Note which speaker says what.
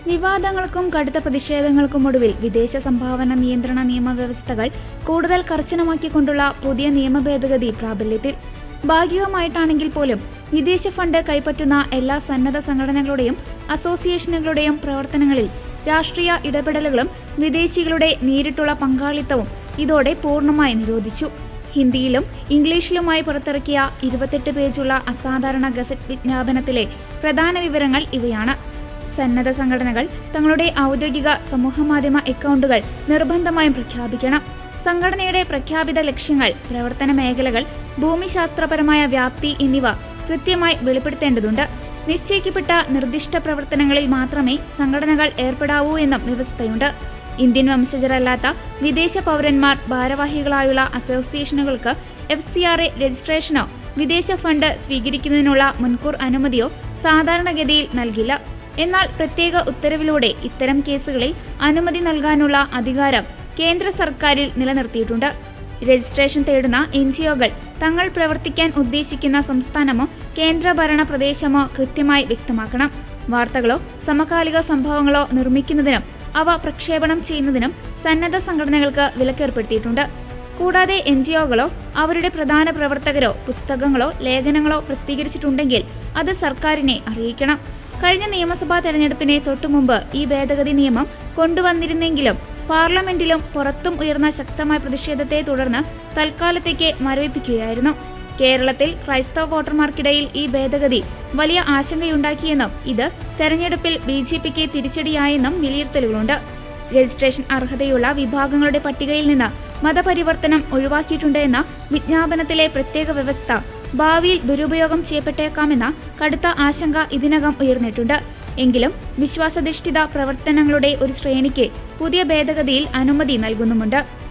Speaker 1: വിവാദങ്ങൾക്കും കടുത്ത പ്രതിഷേധങ്ങൾക്കും ഒടുവിൽ വിദേശ സംഭാവന നിയന്ത്രണ നിയമവ്യവസ്ഥകൾ കൂടുതൽ കർശനമാക്കിക്കൊണ്ടുള്ള പുതിയ നിയമ ഭേദഗതി പ്രാബല്യത്തിൽ. ഭാഗികമായിട്ടാണെങ്കിൽ പോലും വിദേശ ഫണ്ട് കൈപ്പറ്റുന്ന എല്ലാ സന്നദ്ധ സംഘടനകളുടെയും അസോസിയേഷനുകളുടെയും പ്രവർത്തനങ്ങളിൽ രാഷ്ട്രീയ ഇടപെടലുകളും വിദേശികളുടെ നേരിട്ടുള്ള പങ്കാളിത്തവും ഇതോടെ പൂർണ്ണമായി നിരോധിച്ചു. ഹിന്ദിയിലും ഇംഗ്ലീഷിലുമായി പുറത്തിറക്കിയ 28 പേജുള്ള അസാധാരണ ഗസറ്റ് വിജ്ഞാപനത്തിലെ പ്രധാന വിവരങ്ങൾ ഇവയാണ്. സന്നദ്ധ സംഘടനകൾ തങ്ങളുടെ ഔദ്യോഗിക സമൂഹമാധ്യമ അക്കൗണ്ടുകൾ നിർബന്ധമായും പ്രഖ്യാപിക്കണം. സംഘടനയുടെ പ്രഖ്യാപിത ലക്ഷ്യങ്ങൾ, പ്രവർത്തന മേഖലകൾ, ഭൂമിശാസ്ത്രപരമായ വ്യാപ്തി എന്നിവ കൃത്യമായി വെളിപ്പെടുത്തേണ്ടതുണ്ട്. നിശ്ചയിക്കപ്പെട്ട നിർദ്ദിഷ്ട പ്രവർത്തനങ്ങളിൽ മാത്രമേ സംഘടനകൾ ഏർപ്പെടാവൂ എന്നും വ്യവസ്ഥയുണ്ട്. ഇന്ത്യൻ വംശജരല്ലാത്ത വിദേശ പൗരന്മാർ ഭാരവാഹികളായുള്ള അസോസിയേഷനുകൾക്ക് FCRA രജിസ്ട്രേഷനോ വിദേശ ഫണ്ട് സ്വീകരിക്കുന്നതിനുള്ള മുൻകൂർ അനുമതിയോ സാധാരണഗതിയിൽ നൽകില്ല. എന്നാൽ പ്രത്യേക ഉത്തരവിലൂടെ ഇത്തരം കേസുകളിൽ അനുമതി നൽകാനുള്ള അധികാരം കേന്ദ്ര സർക്കാരിൽ നിലനിർത്തിയിട്ടുണ്ട്. രജിസ്ട്രേഷൻ തേടുന്ന NGOകൾ തങ്ങൾ പ്രവർത്തിക്കാൻ ഉദ്ദേശിക്കുന്ന സംസ്ഥാനമോ കേന്ദ്രഭരണ പ്രദേശമോ കൃത്യമായി വ്യക്തമാക്കണം. വാർത്തകളോ സമകാലിക സംഭവങ്ങളോ നിർമ്മിക്കുന്നതിനും അവ പ്രക്ഷേപണം ചെയ്യുന്നതിനും സന്നദ്ധ സംഘടനകൾക്ക് വിലക്കേർപ്പെടുത്തിയിട്ടുണ്ട്. കൂടാതെ NGOകളോ അവരുടെ പ്രധാന പ്രവർത്തകരോ പുസ്തകങ്ങളോ ലേഖനങ്ങളോ പ്രസിദ്ധീകരിച്ചിട്ടുണ്ടെങ്കിൽ അത് സർക്കാരിനെ അറിയിക്കണം. കഴിഞ്ഞ നിയമസഭാ തെരഞ്ഞെടുപ്പിനെ തൊട്ടുമുമ്പ് ഈ ഭേദഗതി നിയമം കൊണ്ടുവന്നിരുന്നെങ്കിലും പാർലമെന്റിലും പുറത്തും ഉയർന്ന ശക്തമായ പ്രതിഷേധത്തെ തുടർന്ന് തൽക്കാലത്തേക്ക് മരവിപ്പിക്കുകയായിരുന്നു. കേരളത്തിൽ ക്രൈസ്തവ വോട്ടർമാർക്കിടയിൽ ഈ ഭേദഗതി വലിയ ആശങ്കയുണ്ടാക്കിയെന്നും ഇത് തെരഞ്ഞെടുപ്പിൽ BJPക്ക് തിരിച്ചടിയായെന്നും വിലയിരുത്തലുകളുണ്ട്. രജിസ്ട്രേഷൻ അർഹതയുള്ള വിഭാഗങ്ങളുടെ പട്ടികയിൽ നിന്ന് മതപരിവർത്തനം ഒഴിവാക്കിയിട്ടുണ്ട് എന്ന വിജ്ഞാപനത്തിലെ പ്രത്യേക വ്യവസ്ഥ ഭാവിയിൽ ദുരുപയോഗം ചെയ്യപ്പെട്ടേക്കാമെന്ന കടുത്ത ആശങ്ക ഇതിനകം ഉയർന്നിട്ടുണ്ട്. എങ്കിലും വിശ്വാസാധിഷ്ഠിത പ്രവർത്തനങ്ങളുടെ ഒരു ശ്രേണിക്ക് പുതിയ ഭേദഗതിയിൽ അനുമതി നൽകുന്നുമുണ്ട്.